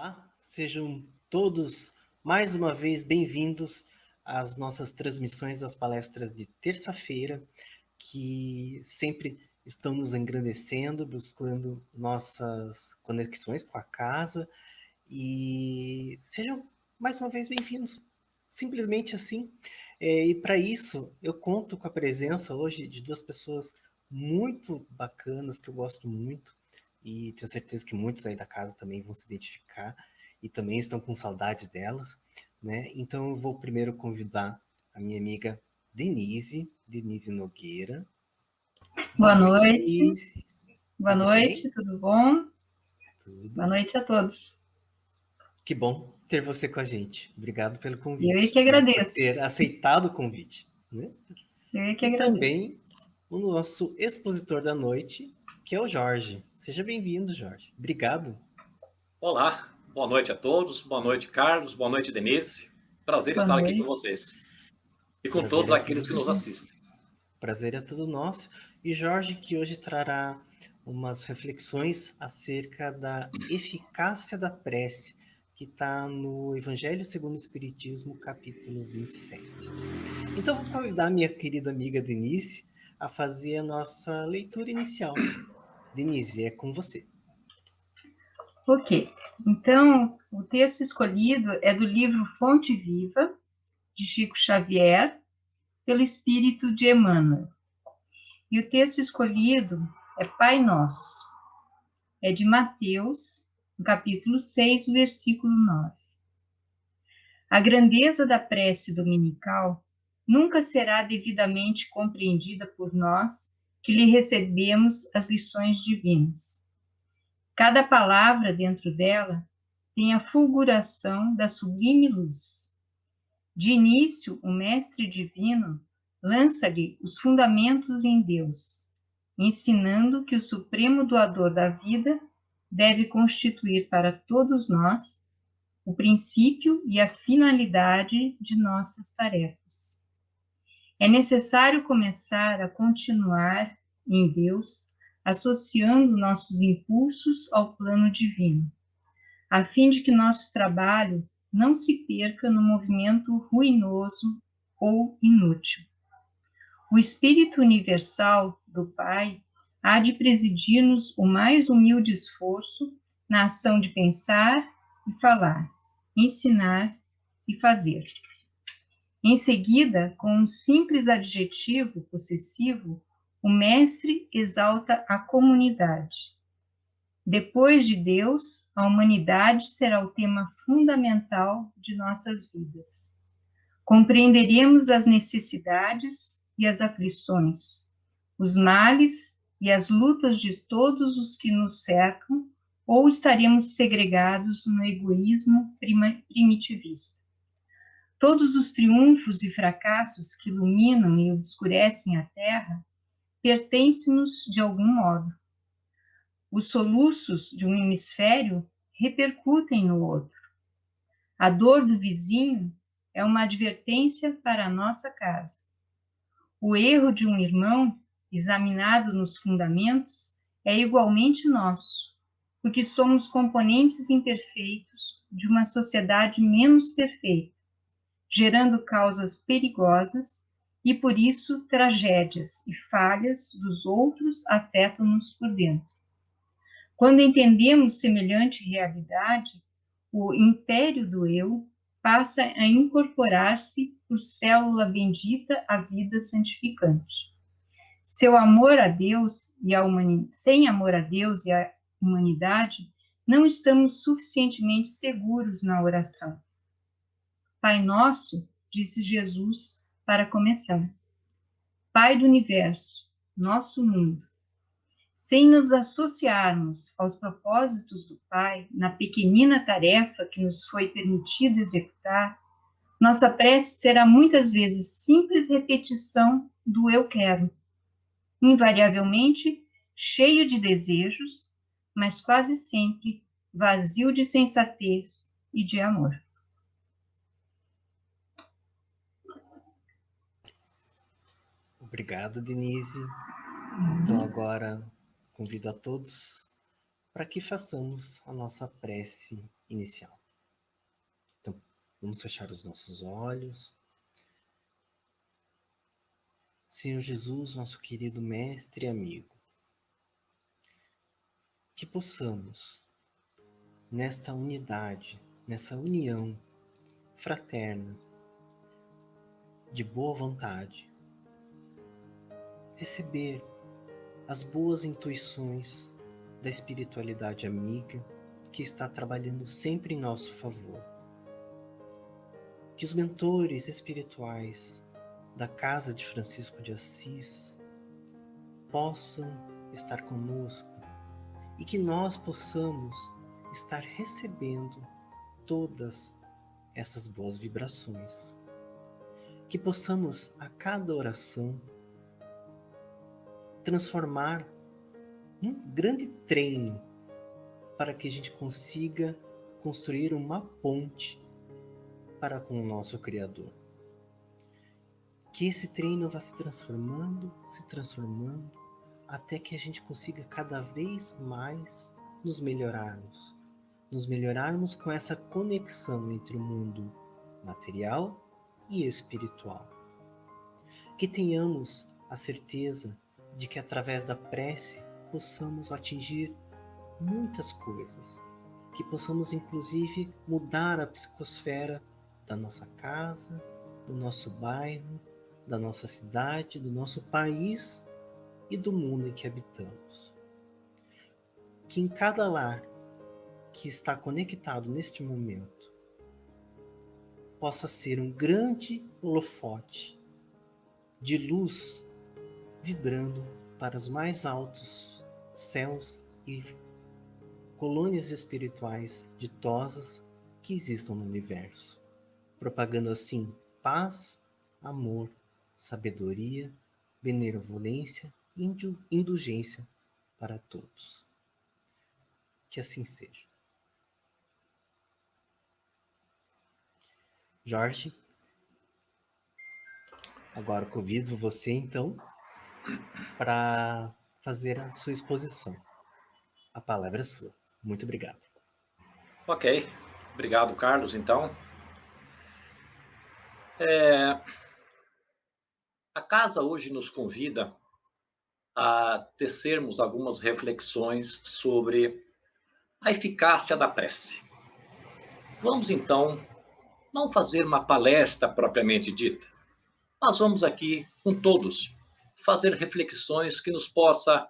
Olá, sejam todos mais uma vez bem-vindos às nossas transmissões das palestras de terça-feira, que sempre estão nos engrandecendo, buscando nossas conexões com a casa, e sejam mais uma vez bem-vindos. Simplesmente assim. E para isso, eu conto com a presença hoje de duas pessoas muito bacanas, que eu gosto muito, e tenho certeza que muitos aí da casa também vão se identificar e também estão com saudade delas, né? Então eu vou primeiro convidar a minha amiga Denise Nogueira. Boa Boa noite, noite. Denise. Boa Tudo noite, bem? tudo bom? Tudo. Boa noite a todos. Que bom ter você com a gente. Obrigado pelo Eu é convite, que né? Por agradeço. ter aceitado o convite, né? Eu é que E agradeço. também o nosso expositor da noite, que é o Jorge. Seja bem-vindo, Jorge. Obrigado. Olá, boa noite a todos, boa noite, Carlos, boa noite, Denise. Prazer Boa estar aqui com noite. vocês e com Prazer todos é aqueles todo, que nos assistem. prazer é todo nosso. E Jorge, que hoje trará umas reflexões acerca da eficácia da prece, que está no Evangelho segundo o Espiritismo, capítulo 27. Então, vou convidar minha querida amiga Denise a fazer a nossa leitura inicial. Denise, é com você. Ok. Então, o texto escolhido é do livro Fonte Viva, de Chico Xavier, pelo Espírito de Emmanuel. E o texto escolhido é Pai Nosso. É de Mateus, no capítulo 6, o versículo 9. A grandeza da prece dominical nunca será devidamente compreendida por nós que lhe recebemos as lições divinas. Cada palavra dentro dela tem a fulguração da sublime luz. De início, o Mestre Divino lança-lhe os fundamentos em Deus, ensinando que o supremo doador da vida deve constituir para todos nós o princípio e a finalidade de nossas tarefas. É necessário começar a continuar em Deus, associando nossos impulsos ao plano divino, a fim de que nosso trabalho não se perca no movimento ruinoso ou inútil. O Espírito Universal do Pai há de presidir-nos o mais humilde esforço na ação de pensar e falar, ensinar e fazer. Em seguida, com um simples adjetivo possessivo, o mestre exalta a comunidade. Depois de Deus, a humanidade será o tema fundamental de nossas vidas. Compreenderemos as necessidades e as aflições, os males e as lutas de todos os que nos cercam, ou estaremos segregados no egoísmo primitivista. Todos os triunfos e fracassos que iluminam e obscurecem a terra pertencem-nos de algum modo. Os soluços de um hemisfério repercutem no outro. A dor do vizinho é uma advertência para a nossa casa. O erro de um irmão, examinado nos fundamentos, é igualmente nosso, porque somos componentes imperfeitos de uma sociedade menos perfeita, gerando causas perigosas e, por isso, tragédias e falhas dos outros afetam-nos por dentro. Quando entendemos semelhante realidade, o império do eu passa a incorporar-se por célula bendita à vida santificante. Seu amor a Deus e a sem amor a Deus e a humanidade, não estamos suficientemente seguros na oração. Pai nosso, disse Jesus para começar. Pai do universo, nosso mundo. Sem nos associarmos aos propósitos do Pai na pequenina tarefa que nos foi permitido executar, nossa prece será muitas vezes simples repetição do eu quero, invariavelmente cheio de desejos, mas quase sempre vazio de sensatez e de amor. Obrigado, Denise. Então, agora convido a todos para que façamos a nossa prece inicial. Então, vamos fechar os nossos olhos. Senhor Jesus, nosso querido mestre e amigo, que possamos, nesta unidade, nessa união fraterna, de boa vontade, receber as boas intuições da espiritualidade amiga que está trabalhando sempre em nosso favor. Que os mentores espirituais da Casa de Francisco de Assis possam estar conosco e que nós possamos estar recebendo todas essas boas vibrações. Que possamos, a cada oração, transformar num grande treino para que a gente consiga construir uma ponte para com o nosso Criador. Que esse treino vá se transformando, até que a gente consiga cada vez mais nos melhorarmos com essa conexão entre o mundo material e espiritual. Que tenhamos a certeza de que através da prece possamos atingir muitas coisas, que possamos inclusive mudar a psicosfera da nossa casa, do nosso bairro, da nossa cidade, do nosso país e do mundo em que habitamos. Que em cada lar que está conectado neste momento possa ser um grande holofote de luz vibrando para os mais altos céus e colônias espirituais ditosas que existam no universo, propagando assim paz, amor, sabedoria, benevolência e indulgência para todos. Que assim seja. Jorge, agora convido você então para fazer a sua exposição. A palavra é sua. Muito obrigado. Ok, obrigado, Carlos. Então, a casa hoje nos convida a tecermos algumas reflexões sobre a eficácia da prece. Vamos então não fazer uma palestra propriamente dita, mas vamos aqui com todos fazer reflexões que nos possa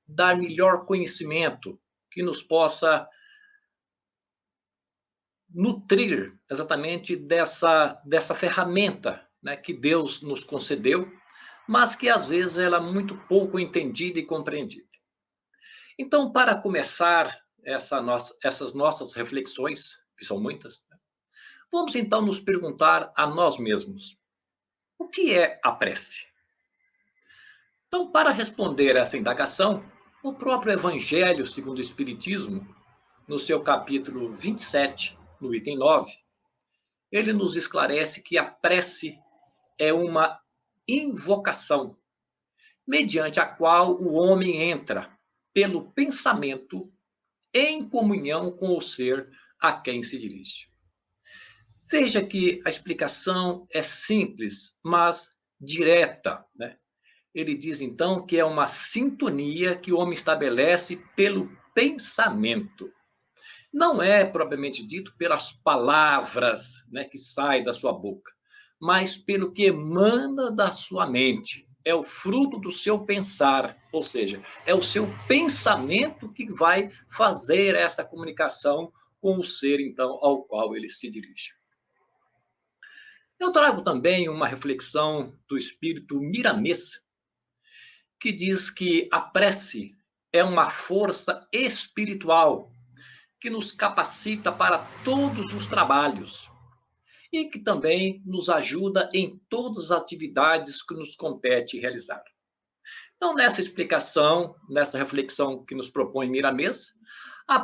dar melhor conhecimento, que nos possa nutrir exatamente dessa ferramenta, né, que Deus nos concedeu, mas que às vezes ela é muito pouco entendida e compreendida. Então, para começar essas nossas reflexões, que são muitas, né, vamos então nos perguntar a nós mesmos: o que é a prece? Então, para responder essa indagação, o próprio Evangelho segundo o Espiritismo, no seu capítulo 27, no item 9, ele nos esclarece que a prece é uma invocação, mediante a qual o homem entra, pelo pensamento, em comunhão com o ser a quem se dirige. Veja que a explicação é simples, mas direta, né? Ele diz então que é uma sintonia que o homem estabelece pelo pensamento. Não é propriamente dito pelas palavras, né, que saem da sua boca, mas pelo que emana da sua mente. É o fruto do seu pensar, ou seja, é o seu pensamento que vai fazer essa comunicação com o ser, então, ao qual ele se dirige. Eu trago também uma reflexão do espírito Miramês, que diz que a prece é uma força espiritual que nos capacita para todos os trabalhos e que também nos ajuda em todas as atividades que nos compete realizar. Então, nessa explicação, nessa reflexão que nos propõe Miramês, a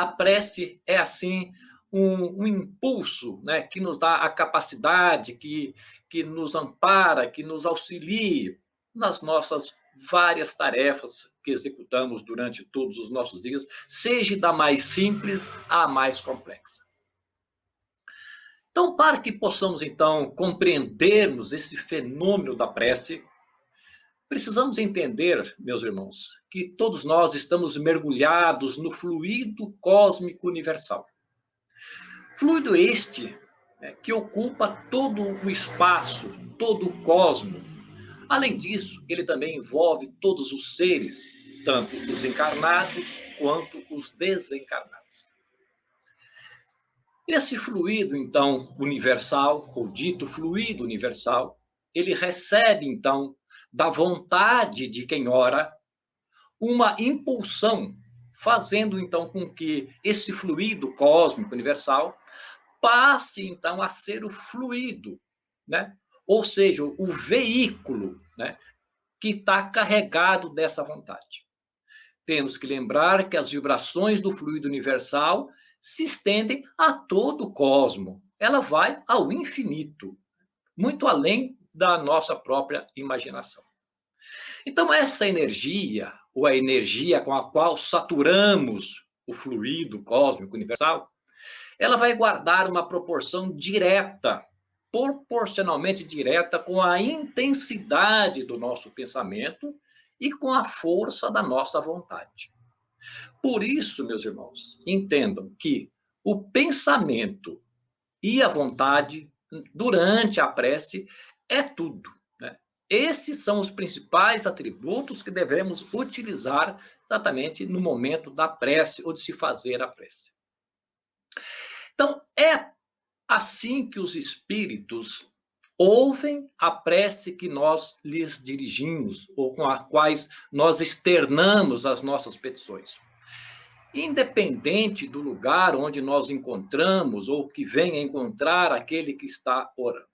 prece é, assim, um impulso, né, que nos dá a capacidade, que nos ampara, que nos auxilia nas nossas várias tarefas que executamos durante todos os nossos dias, seja da mais simples à mais complexa. Então, para que possamos, então, compreendermos esse fenômeno da prece, precisamos entender, meus irmãos, que todos nós estamos mergulhados no fluido cósmico universal. Fluido este que ocupa todo o espaço, todo o cosmo. Além disso, ele também envolve todos os seres, tanto os encarnados quanto os desencarnados. Esse fluido, então, universal, ou dito fluido universal, ele recebe, então, da vontade de quem ora, uma impulsão, fazendo, então, com que esse fluido cósmico universal passe, então, a ser o fluido, né? Ou seja, o veículo, né, que está carregado dessa vontade. Temos que lembrar que as vibrações do fluido universal se estendem a todo o cosmo. Ela vai ao infinito, muito além da nossa própria imaginação. Então, essa energia, ou a energia com a qual saturamos o fluido cósmico universal, ela vai guardar uma proporção direta, proporcionalmente direta com a intensidade do nosso pensamento e com a força da nossa vontade. Por isso, meus irmãos, entendam que o pensamento e a vontade, durante a prece, é tudo, né? Esses são os principais atributos que devemos utilizar exatamente no momento da prece ou de se fazer a prece. Então, é assim que os espíritos ouvem a prece que nós lhes dirigimos, ou com as quais nós externamos as nossas petições. Independente do lugar onde nós encontramos, ou que venha encontrar aquele que está orando.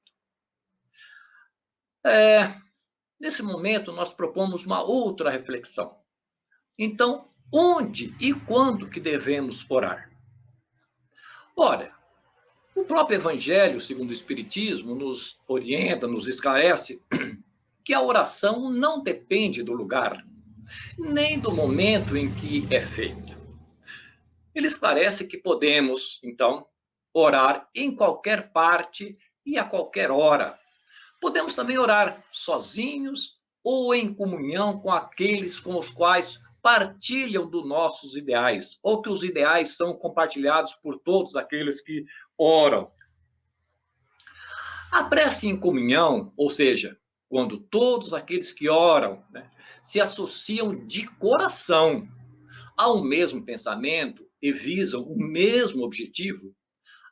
Nesse momento, nós propomos uma outra reflexão. Então, onde e quando que devemos orar? Ora, o próprio Evangelho, segundo o Espiritismo, nos orienta, nos esclarece que a oração não depende do lugar, nem do momento em que é feita. Ele esclarece que podemos, então, orar em qualquer parte e a qualquer hora. Podemos também orar sozinhos ou em comunhão com aqueles com os quais partilham dos nossos ideais, ou que os ideais são compartilhados por todos aqueles que oram. A prece em comunhão, ou seja, quando todos aqueles que oram, né, se associam de coração ao mesmo pensamento e visam o mesmo objetivo,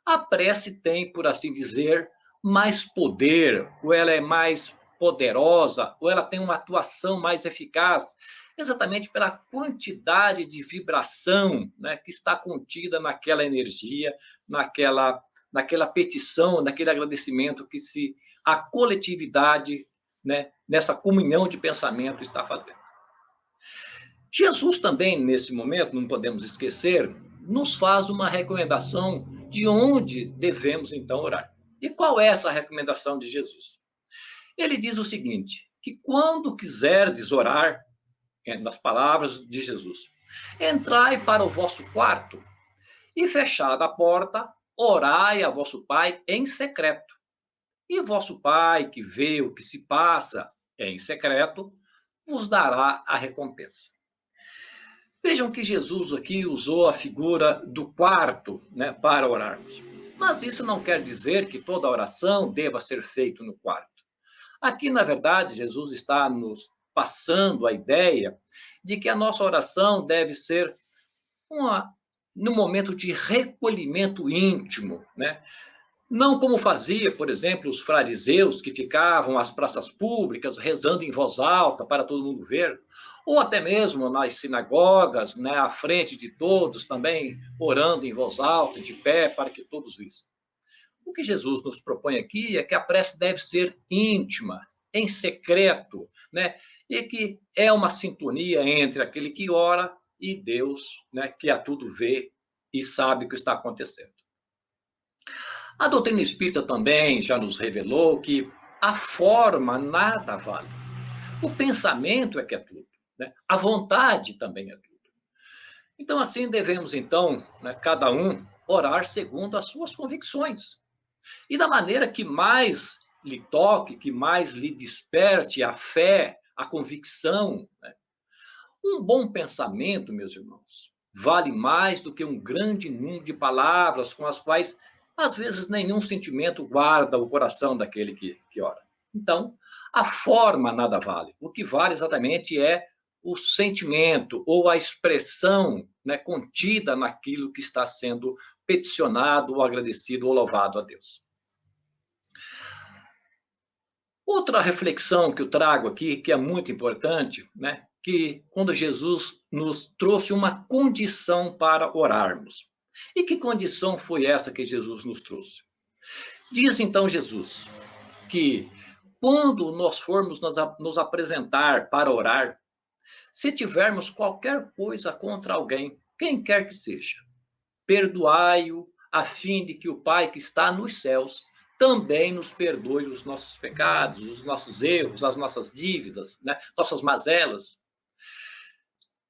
a prece tem, por assim dizer, mais poder, ou ela é mais poderosa, ou ela tem uma atuação mais eficaz, exatamente pela quantidade de vibração, né, que está contida naquela energia, naquela petição, naquele agradecimento que a coletividade, né, nessa comunhão de pensamento está fazendo. Jesus também, nesse momento, não podemos esquecer, nos faz uma recomendação de onde devemos, então, orar. E qual é essa recomendação de Jesus? Ele diz o seguinte, que quando quiserdes orar, nas palavras de Jesus, entrai para o vosso quarto e, fechada a porta, orai a vosso Pai em secreto. E vosso Pai, que vê o que se passa em secreto, vos dará a recompensa. Vejam que Jesus aqui usou a figura do quarto, né, para orarmos. Mas isso não quer dizer que toda oração deva ser feita no quarto. Aqui, na verdade, Jesus está nos passando a ideia de que a nossa oração deve ser num momento de recolhimento íntimo, né? Não como fazia, por exemplo, os fariseus que ficavam às praças públicas rezando em voz alta para todo mundo ver, ou até mesmo nas sinagogas, né, à frente de todos, também orando em voz alta, de pé, para que todos vissem. O que Jesus nos propõe aqui é que a prece deve ser íntima, em secreto, né, e que é uma sintonia entre aquele que ora e Deus, né, que a tudo vê e sabe o que está acontecendo. A doutrina espírita também já nos revelou que a forma nada vale. O pensamento é que é tudo, né? A vontade também é tudo. Então, assim, devemos, então, né, cada um orar segundo as suas convicções. E da maneira que mais lhe toque, que mais lhe desperte a fé, a convicção, né? Um bom pensamento, meus irmãos, vale mais do que um grande número de palavras com as quais, às vezes, nenhum sentimento guarda o coração daquele que ora. Então, a forma nada vale. O que vale exatamente é o sentimento ou a expressão, né, contida naquilo que está sendo peticionado, ou agradecido ou louvado a Deus. Outra reflexão que eu trago aqui, que é muito importante, né, que quando Jesus nos trouxe uma condição para orarmos. E que condição foi essa que Jesus nos trouxe? Diz então Jesus que quando nós formos nos apresentar para orar, se tivermos qualquer coisa contra alguém, quem quer que seja, perdoai-o, a fim de que o Pai que está nos céus também nos perdoe os nossos pecados, os nossos erros, as nossas dívidas, né? Nossas mazelas.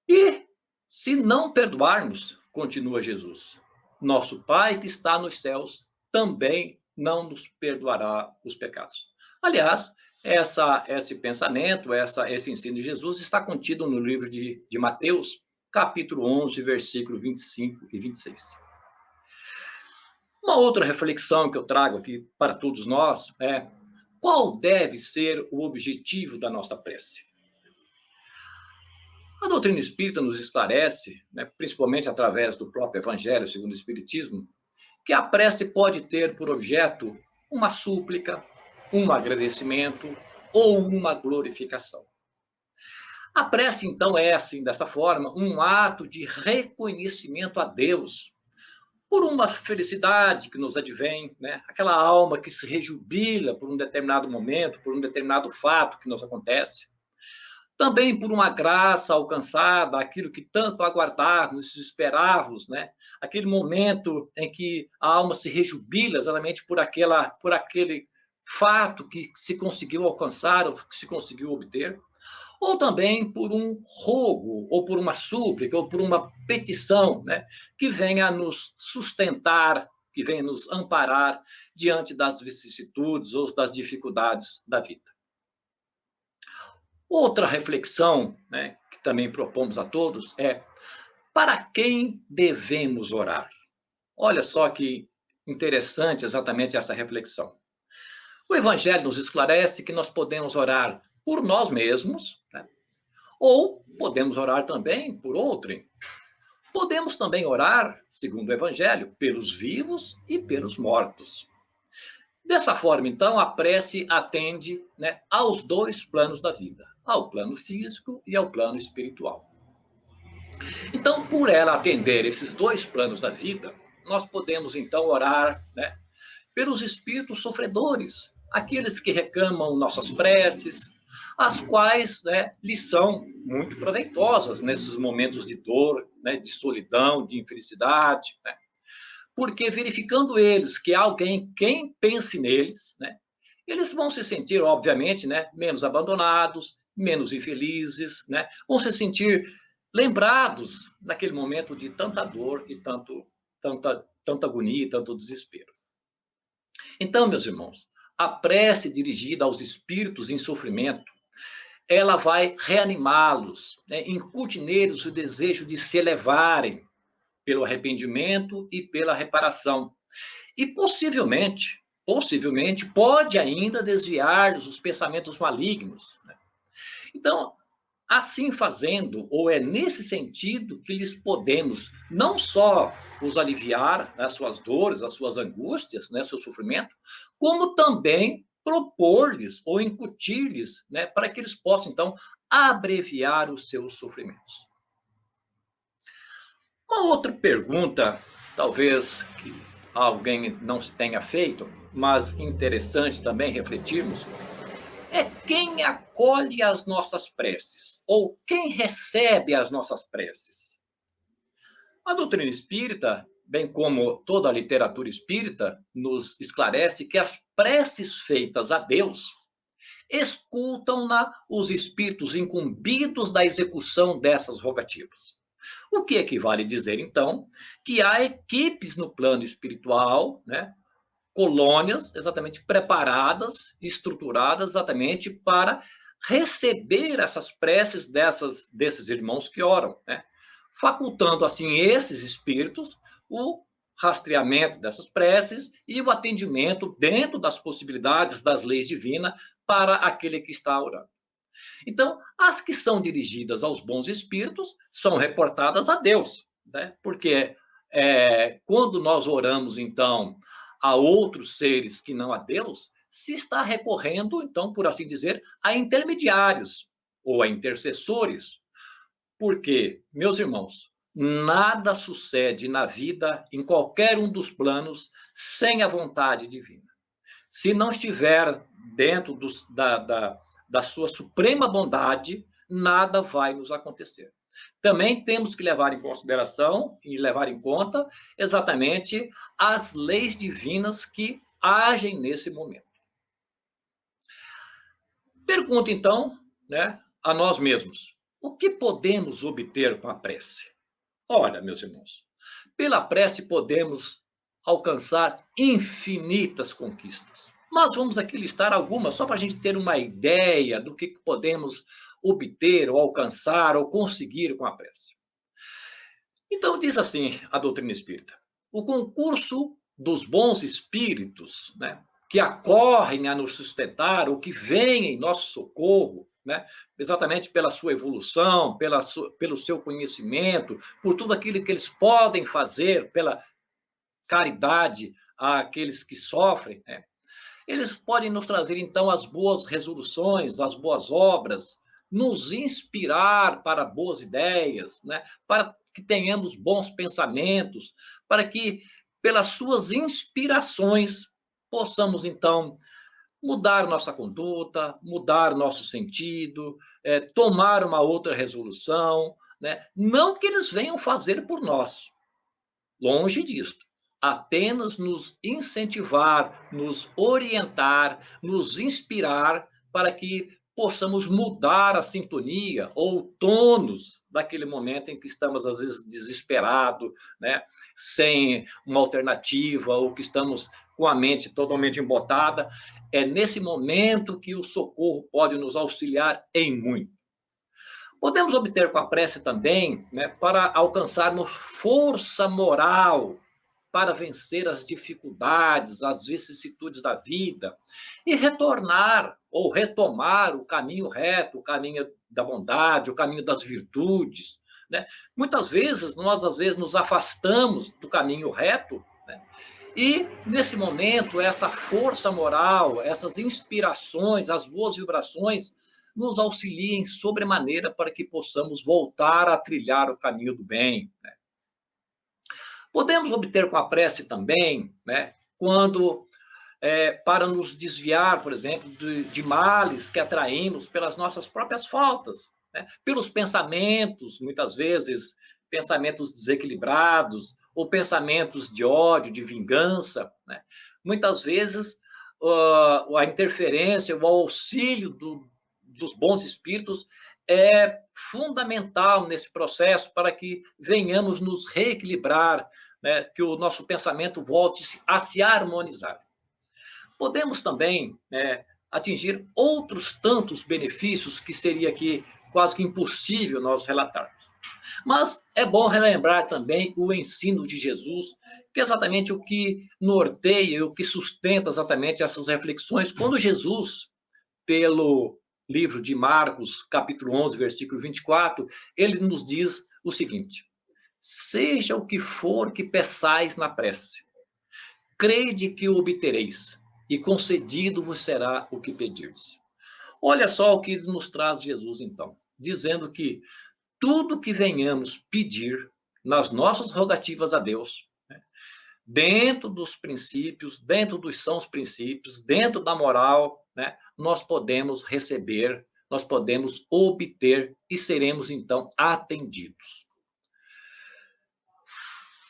E se não perdoarmos, continua Jesus, nosso Pai que está nos céus também não nos perdoará os pecados. Aliás, esse pensamento, esse ensino de Jesus está contido no livro de Mateus, capítulo 11, versículo 25 e 26. Uma outra reflexão que eu trago aqui para todos nós é: qual deve ser o objetivo da nossa prece? A doutrina espírita nos esclarece, né, principalmente através do próprio Evangelho segundo o Espiritismo, que a prece pode ter por objeto uma súplica, um agradecimento ou uma glorificação. A prece, então, é, assim, dessa forma, um ato de reconhecimento a Deus por uma felicidade que nos advém, né? Aquela alma que se rejubila por um determinado momento, por um determinado fato que nos acontece. Também por uma graça alcançada, aquilo que tanto aguardávamos, esperávamos, né? Aquele momento em que a alma se rejubila exatamente por aquele fato que se conseguiu alcançar, ou que se conseguiu obter. Ou também por um rogo, ou por uma súplica, ou por uma petição, né, que venha nos sustentar, que venha nos amparar diante das vicissitudes ou das dificuldades da vida. Outra reflexão, né, que também propomos a todos é: para quem devemos orar? Olha só que interessante exatamente essa reflexão. O Evangelho nos esclarece que nós podemos orar por nós mesmos, né? Ou podemos orar também por outrem. Podemos também orar, segundo o Evangelho, pelos vivos e pelos mortos. Dessa forma, então, a prece atende, né, aos dois planos da vida, ao plano físico e ao plano espiritual. Então, por ela atender esses dois planos da vida, nós podemos, então, orar, né, pelos espíritos sofredores, aqueles que reclamam nossas preces, as quais, né, lhes são muito proveitosas nesses momentos de dor, né, de solidão, de infelicidade, né? Porque verificando eles que há alguém quem pense neles, né, eles vão se sentir, obviamente, né, menos abandonados, menos infelizes, né, vão se sentir lembrados naquele momento de tanta dor e tanta agonia e tanto desespero. Então, meus irmãos, a prece dirigida aos espíritos em sofrimento, ela vai reanimá-los, né, incutir neles o desejo de se elevarem pelo arrependimento e pela reparação. E possivelmente, pode ainda desviar-los os pensamentos malignos, né? Então, assim fazendo, ou é nesse sentido que lhes podemos não só os aliviar as suas dores, as suas angústias, né, seu sofrimento, como também propor-lhes ou incutir-lhes, né, para que eles possam, então, abreviar os seus sofrimentos. Uma outra pergunta, talvez que alguém não se tenha feito, mas interessante também refletirmos, é quem acolhe as nossas preces, ou quem recebe as nossas preces. A doutrina espírita, bem como toda a literatura espírita, nos esclarece que as preces feitas a Deus, escutam-na os espíritos incumbidos da execução dessas rogativas. O que equivale a dizer, então, que há equipes no plano espiritual, né, colônias exatamente preparadas, estruturadas exatamente para receber essas preces desses irmãos que oram, né? Facultando, assim, esses espíritos o rastreamento dessas preces e o atendimento dentro das possibilidades das leis divinas para aquele que está orando. Então, as que são dirigidas aos bons espíritos são reportadas a Deus, né? Porque quando nós oramos, então, a outros seres que não a Deus, se está recorrendo, então, por assim dizer, a intermediários ou a intercessores. Porque, meus irmãos, nada sucede na vida, em qualquer um dos planos, sem a vontade divina. Se não estiver dentro da sua suprema bondade, nada vai nos acontecer. Também temos que levar em consideração e levar em conta exatamente as leis divinas que agem nesse momento. Pergunta, então, né, a nós mesmos: o que podemos obter com a prece? Olha, meus irmãos, pela prece podemos alcançar infinitas conquistas. Mas vamos aqui listar algumas, só para a gente ter uma ideia do que podemos obter, ou alcançar, ou conseguir com a prece. Então, diz assim a doutrina espírita: o concurso dos bons espíritos, né, que acorrem a nos sustentar, ou que vêm em nosso socorro, né, exatamente pela sua evolução, pelo seu conhecimento, por tudo aquilo que eles podem fazer, pela caridade àqueles que sofrem, né, eles podem nos trazer, então, as boas resoluções, as boas obras, nos inspirar para boas ideias, né? Para que tenhamos bons pensamentos, para que, pelas suas inspirações, possamos, então, mudar nossa conduta, mudar nosso sentido, tomar uma outra resolução, né? Não que eles venham fazer por nós, longe disso. Apenas nos incentivar, nos orientar, nos inspirar para que possamos mudar a sintonia ou o tônus daquele momento em que estamos, às vezes, desesperados, né? Sem uma alternativa, ou que estamos com a mente totalmente embotada. É nesse momento que o socorro pode nos auxiliar em muito. Podemos obter com a prece também, né, para alcançarmos força moral para vencer as dificuldades, as vicissitudes da vida e retornar ou retomar o caminho reto, o caminho da bondade, o caminho das virtudes, né? Muitas vezes, nós às vezes nos afastamos do caminho reto, né? E nesse momento, essa força moral, essas inspirações, as boas vibrações, nos auxiliem sobremaneira para que possamos voltar a trilhar o caminho do bem, né? Podemos obter com a prece também, né, quando, para nos desviar, por exemplo, de males que atraímos pelas nossas próprias faltas, né, pelos pensamentos, muitas vezes, pensamentos desequilibrados, ou pensamentos de ódio, de vingança, né? Muitas vezes, a interferência, o auxílio dos bons espíritos é fundamental nesse processo para que venhamos nos reequilibrar, né, que o nosso pensamento volte a se harmonizar. Podemos também, né, atingir outros tantos benefícios que seria aqui quase que impossível nós relatarmos. Mas é bom relembrar também o ensino de Jesus, que é exatamente o que norteia, o que sustenta exatamente essas reflexões, quando Jesus, pelo livro de Marcos, capítulo 11, versículo 24, ele nos diz o seguinte: seja o que for que peçais na prece, crede que o obtereis, e concedido vos será o que pedirdes. Olha só o que nos traz Jesus, então, dizendo que tudo que venhamos pedir nas nossas rogativas a Deus, né, dentro dos princípios, dentro dos sãos princípios, dentro da moral, né, nós podemos receber, nós podemos obter e seremos, então, atendidos.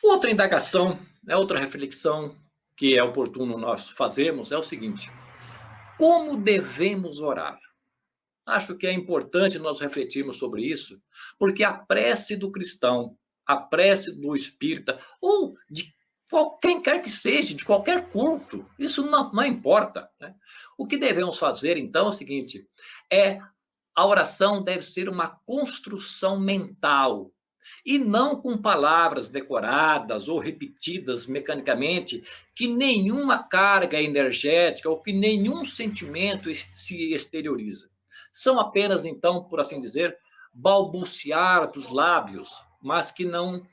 Outra indagação, outra reflexão que é oportuno nós fazermos é o seguinte: como devemos orar? Acho que é importante nós refletirmos sobre isso, porque a prece do cristão, a prece do espírita, ou de quem quer que seja, de qualquer culto, isso não importa, né? O que devemos fazer, então, é o seguinte, a oração deve ser uma construção mental, e não com palavras decoradas ou repetidas mecanicamente, que nenhuma carga energética ou que nenhum sentimento se exterioriza. São apenas, então, por assim dizer, balbuciar dos lábios, mas que não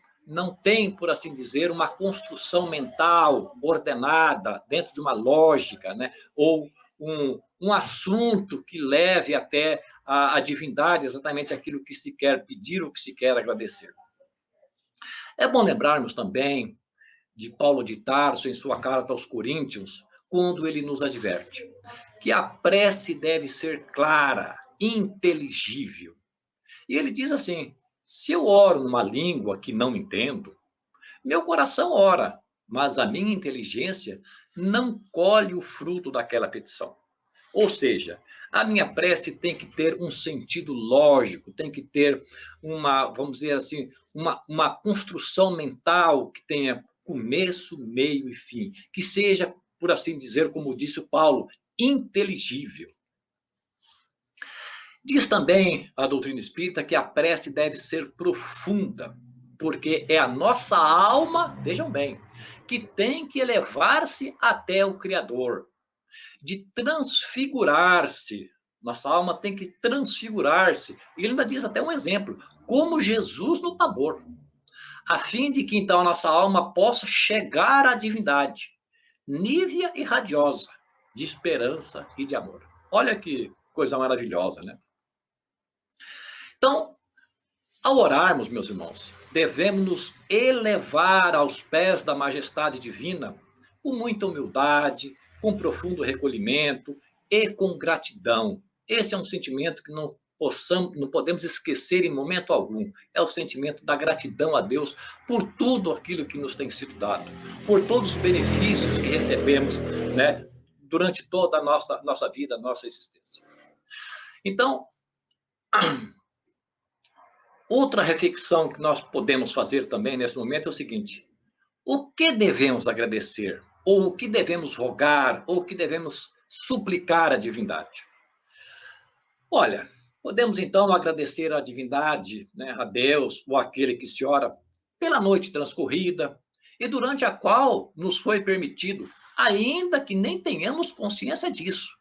tem, por assim dizer, uma construção mental ordenada, dentro de uma lógica, né? Ou um assunto que leve até a divindade, exatamente aquilo que se quer pedir ou que se quer agradecer. É bom lembrarmos também de Paulo de Tarso, em sua carta aos Coríntios, quando ele nos adverte que a prece deve ser clara, inteligível. E ele diz assim: se eu oro numa língua que não entendo, meu coração ora, mas a minha inteligência não colhe o fruto daquela petição. Ou seja, a minha prece tem que ter um sentido lógico, tem que ter vamos dizer assim, uma construção mental que tenha começo, meio e fim, que seja, por assim dizer, como disse o Paulo, inteligível. Diz também a doutrina espírita que a prece deve ser profunda, porque é a nossa alma, vejam bem, que tem que elevar-se até o Criador, de transfigurar-se. Nossa alma tem que transfigurar-se. E ele ainda diz até um exemplo, como Jesus no Tabor, a fim de que então a nossa alma possa chegar à divindade, nívea e radiosa, de esperança e de amor. Olha que coisa maravilhosa, né? Então, ao orarmos, meus irmãos, devemos nos elevar aos pés da majestade divina com muita humildade, com profundo recolhimento e com gratidão. Esse é um sentimento que não podemos esquecer em momento algum. É o sentimento da gratidão a Deus por tudo aquilo que nos tem sido dado, por todos os benefícios que recebemos, né, durante toda a nossa vida, a nossa existência. Então, outra reflexão que nós podemos fazer também nesse momento é o seguinte: o que devemos agradecer? Ou o que devemos rogar? Ou o que devemos suplicar à divindade? Olha, podemos então agradecer à divindade, né, a Deus, ou aquele que se ora, pela noite transcorrida, e durante a qual nos foi permitido, ainda que nem tenhamos consciência disso,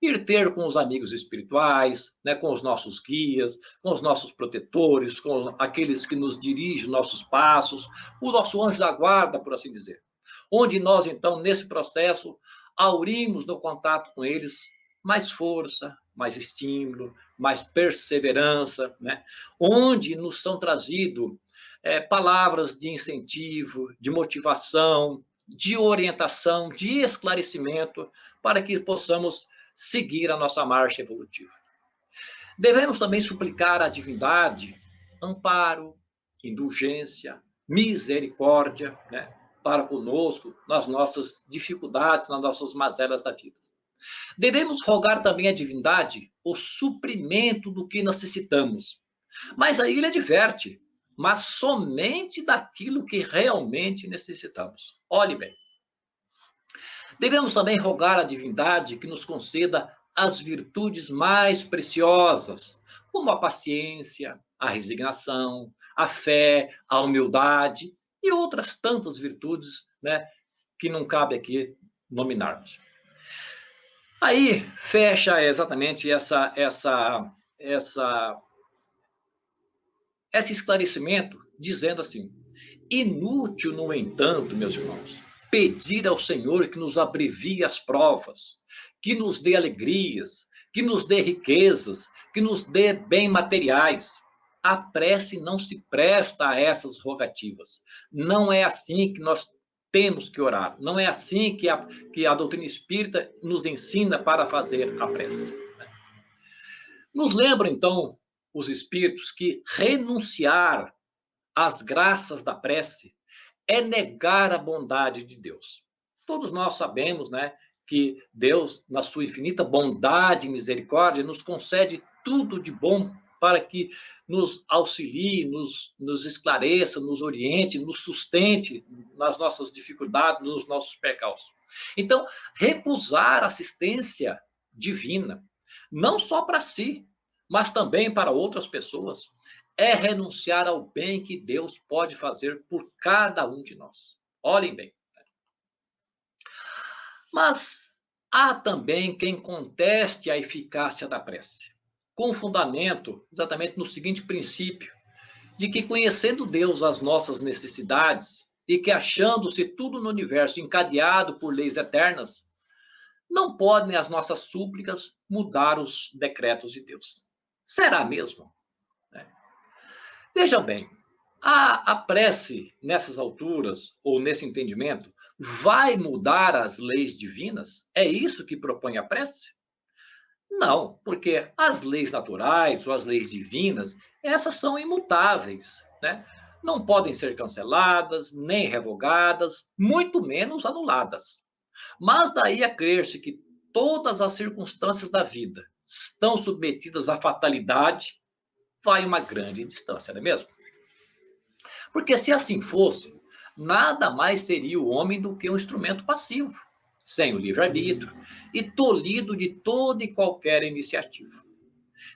ir ter com os amigos espirituais, né, com os nossos guias, com os nossos protetores, com aqueles que nos dirigem nossos passos, o nosso anjo da guarda, por assim dizer. Onde nós, então, nesse processo, aurimos no contato com eles mais força, mais estímulo, mais perseverança, né? Onde nos são trazidos palavras de incentivo, de motivação, de orientação, de esclarecimento, para que possamos seguir a nossa marcha evolutiva. Devemos também suplicar à divindade amparo, indulgência, misericórdia, né, para conosco nas nossas dificuldades, nas nossas mazelas da vida. Devemos rogar também à divindade o suprimento do que necessitamos. Mas aí ele adverte, mas somente daquilo que realmente necessitamos. Olhe bem. Devemos também rogar à divindade que nos conceda as virtudes mais preciosas, como a paciência, a resignação, a fé, a humildade e outras tantas virtudes, né, que não cabe aqui nominarmos. Aí fecha exatamente esse esclarecimento dizendo assim: inútil, no entanto, meus irmãos, pedir ao Senhor que nos abrevie as provas, que nos dê alegrias, que nos dê riquezas, que nos dê bem materiais. A prece não se presta a essas rogativas. Não é assim que nós temos que orar. Não é assim que a doutrina espírita nos ensina para fazer a prece. Nos lembra, então, os espíritos que renunciar às graças da prece é negar a bondade de Deus. Todos nós sabemos, né, que Deus, na sua infinita bondade e misericórdia, nos concede tudo de bom para que nos auxilie, nos esclareça, nos oriente, nos sustente nas nossas dificuldades, nos nossos percalços. Então, recusar assistência divina, não só para si, mas também para outras pessoas, é renunciar ao bem que Deus pode fazer por cada um de nós. Olhem bem. Mas há também quem conteste a eficácia da prece, com fundamento exatamente no seguinte princípio, de que conhecendo Deus as nossas necessidades e que achando-se tudo no universo encadeado por leis eternas, não podem as nossas súplicas mudar os decretos de Deus. Será mesmo? Vejam bem, a prece nessas alturas, ou nesse entendimento, vai mudar as leis divinas? É isso que propõe a prece? Não, porque as leis naturais ou as leis divinas, essas são imutáveis, né? Não podem ser canceladas, nem revogadas, muito menos anuladas. Mas daí a crer-se que todas as circunstâncias da vida estão submetidas à fatalidade, vai uma grande distância, não é mesmo? Porque se assim fosse, nada mais seria o homem do que um instrumento passivo, sem o livre-arbítrio e tolhido de toda e qualquer iniciativa.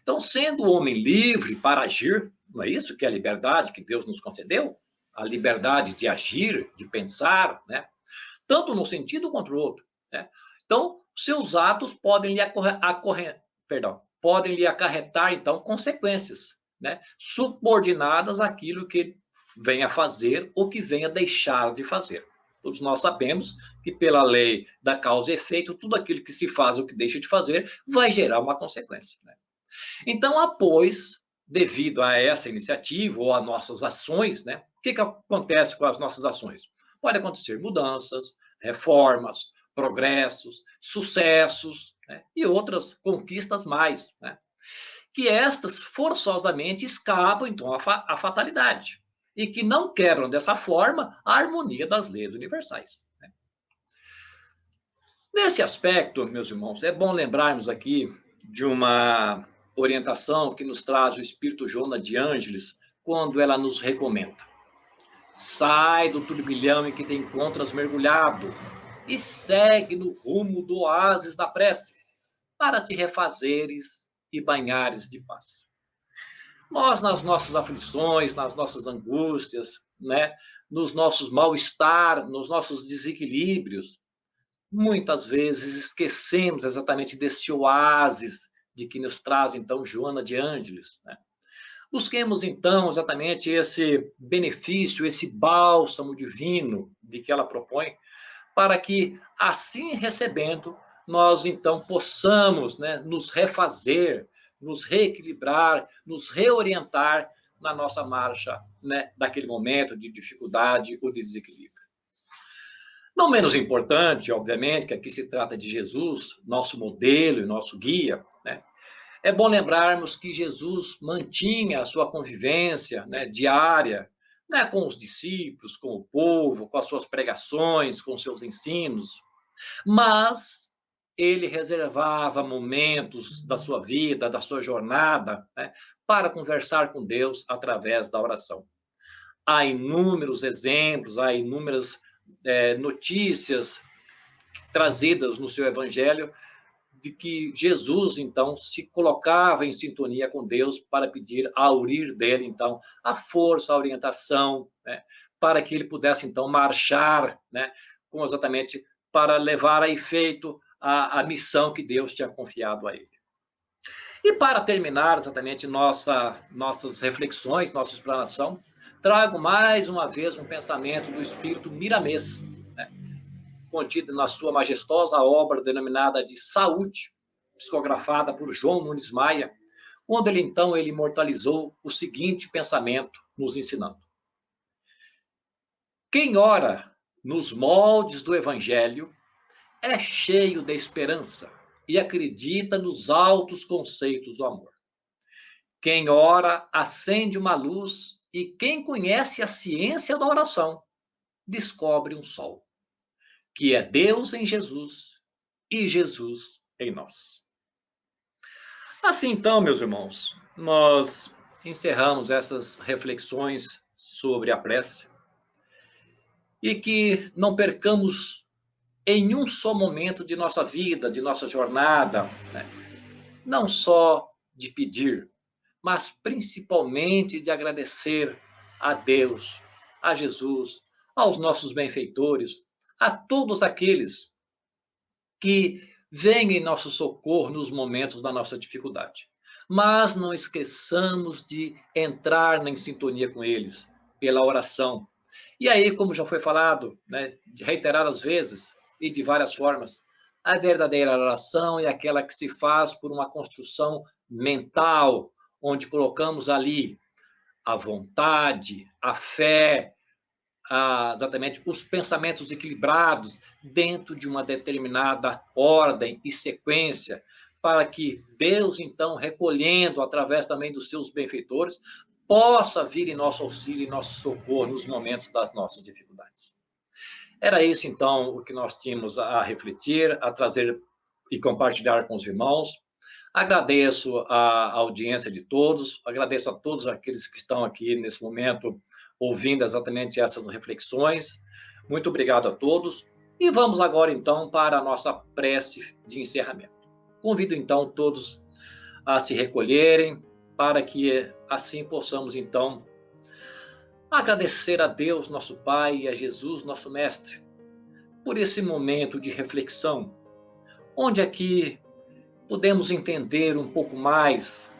Então, sendo o homem livre para agir, não é isso que é a liberdade que Deus nos concedeu? A liberdade de agir, de pensar, né? Tanto num sentido quanto no outro, né? Então, seus atos podem lhe acarretar, então, consequências, né? Subordinadas àquilo que ele vem a fazer ou que venha deixar de fazer. Todos nós sabemos que, pela lei da causa e efeito, tudo aquilo que se faz ou que deixa de fazer vai gerar uma consequência, né? Então, após, devido a essa iniciativa ou a nossas ações, né? O que acontece com as nossas ações? Pode acontecer mudanças, reformas, progressos, sucessos, né? E outras conquistas mais, né? Que estas forçosamente escapam, então, à fatalidade e que não quebram dessa forma a harmonia das leis universais, né? Nesse aspecto, meus irmãos, é bom lembrarmos aqui de uma orientação que nos traz o Espírito Joana de Ângeles quando ela nos recomenda: sai do turbilhão em que te encontras mergulhado e segue no rumo do oásis da prece para te refazeres e banhares de paz. Nós, nas nossas aflições, nas nossas angústias, né, nos nossos mal-estar, nos nossos desequilíbrios, muitas vezes esquecemos exatamente desse oásis de que nos traz, então, Joana de Ângeles, né? Busquemos, então, exatamente esse benefício, esse bálsamo divino de que ela propõe, para que, assim recebendo, nós, então, possamos, né, nos refazer, nos reequilibrar, nos reorientar na nossa marcha, né, daquele momento de dificuldade ou desequilíbrio. Não menos importante, obviamente, que aqui se trata de Jesus, nosso modelo e nosso guia, né? É bom lembrarmos que Jesus mantinha a sua convivência, né, diária, né, com os discípulos, com o povo, com as suas pregações, com seus ensinos, mas ele reservava momentos da sua vida, da sua jornada, né, para conversar com Deus através da oração. Há inúmeros exemplos, há inúmeras notícias trazidas no seu evangelho de que Jesus, então, se colocava em sintonia com Deus para pedir, aurir dele, então, a força, a orientação, né, para que ele pudesse, então, marchar, né, com exatamente para levar a efeito a missão que Deus tinha confiado a ele. E para terminar exatamente nossas reflexões, nossa explanação, trago mais uma vez um pensamento do espírito Miramês, né, contido na sua majestosa obra denominada de Saúde, psicografada por João Nunes Maia, onde ele imortalizou o seguinte pensamento, nos ensinando: quem ora nos moldes do Evangelho é cheio de esperança e acredita nos altos conceitos do amor. Quem ora acende uma luz e quem conhece a ciência da oração descobre um sol, que é Deus em Jesus e Jesus em nós. Assim, então, meus irmãos, nós encerramos essas reflexões sobre a prece e que não percamos em um só momento de nossa vida, de nossa jornada, né? Não só de pedir, mas principalmente de agradecer a Deus, a Jesus, aos nossos benfeitores, a todos aqueles que vêm em nosso socorro nos momentos da nossa dificuldade. Mas não esqueçamos de entrar em sintonia com eles, pela oração. E aí, como já foi falado, né, reiteradas vezes e de várias formas, a verdadeira oração é aquela que se faz por uma construção mental, onde colocamos ali a vontade, a fé, exatamente os pensamentos equilibrados dentro de uma determinada ordem e sequência, para que Deus, então, recolhendo através também dos seus benfeitores, possa vir em nosso auxílio e nosso socorro nos momentos das nossas dificuldades. Era isso, então, o que nós tínhamos a refletir, a trazer e compartilhar com os irmãos. Agradeço a audiência de todos, agradeço a todos aqueles que estão aqui nesse momento ouvindo exatamente essas reflexões. Muito obrigado a todos. E vamos agora, então, para a nossa prece de encerramento. Convido, então, todos a se recolherem, para que assim possamos, então, agradecer a Deus, nosso Pai, e a Jesus, nosso Mestre, por esse momento de reflexão, onde aqui podemos entender um pouco mais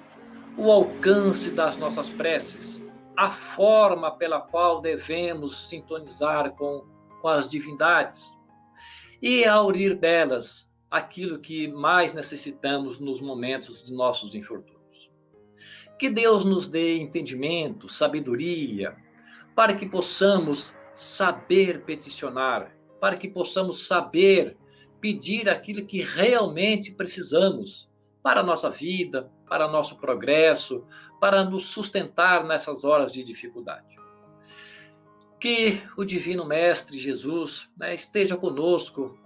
o alcance das nossas preces, a forma pela qual devemos sintonizar com as divindades e aurir delas aquilo que mais necessitamos nos momentos de nossos infortúnios. Que Deus nos dê entendimento, sabedoria, para que possamos saber peticionar, para que possamos saber pedir aquilo que realmente precisamos para a nossa vida, para nosso progresso, para nos sustentar nessas horas de dificuldade. Que o Divino Mestre Jesus, né, esteja conosco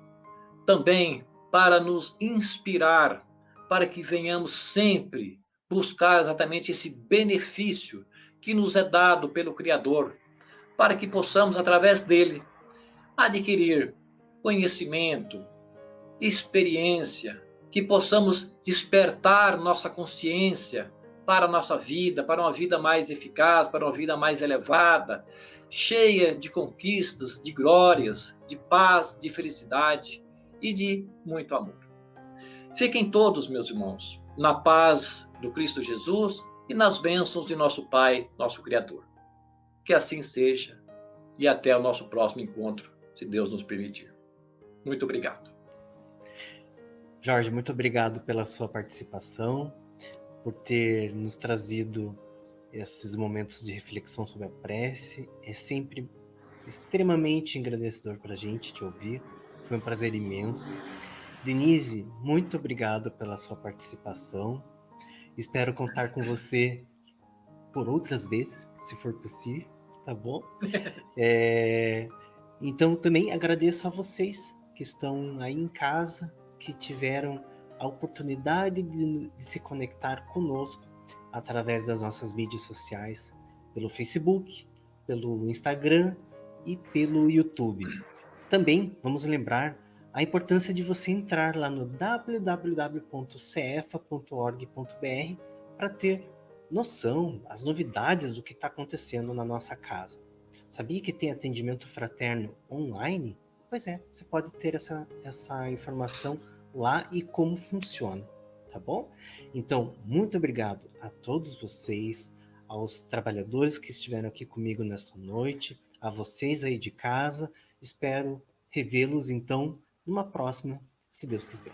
também para nos inspirar, para que venhamos sempre buscar exatamente esse benefício que nos é dado pelo Criador, para que possamos, através dele, adquirir conhecimento, experiência, que possamos despertar nossa consciência para a nossa vida, para uma vida mais eficaz, para uma vida mais elevada, cheia de conquistas, de glórias, de paz, de felicidade e de muito amor. Fiquem todos, meus irmãos, na paz do Cristo Jesus e nas bênçãos de nosso Pai, nosso Criador. Que assim seja e até o nosso próximo encontro, se Deus nos permitir. Muito obrigado. Jorge, muito obrigado pela sua participação, por ter nos trazido esses momentos de reflexão sobre a prece. É sempre extremamente engrandecedor para a gente te ouvir. Foi um prazer imenso. Denise, muito obrigado pela sua participação. Espero contar com você por outras vezes, se for possível, tá bom? Então, também agradeço a vocês que estão aí em casa, que tiveram a oportunidade de se conectar conosco através das nossas mídias sociais, pelo Facebook, pelo Instagram e pelo YouTube. Também vamos lembrar a importância de você entrar lá no www.cefa.org.br para ter noção, as novidades do que está acontecendo na nossa casa. Sabia que tem atendimento fraterno online? Pois é, você pode ter essa informação lá e como funciona, tá bom? Então, muito obrigado a todos vocês, aos trabalhadores que estiveram aqui comigo nesta noite, a vocês aí de casa. Espero revê-los, então, numa próxima, se Deus quiser.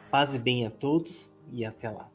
Paz e bem a todos e até lá.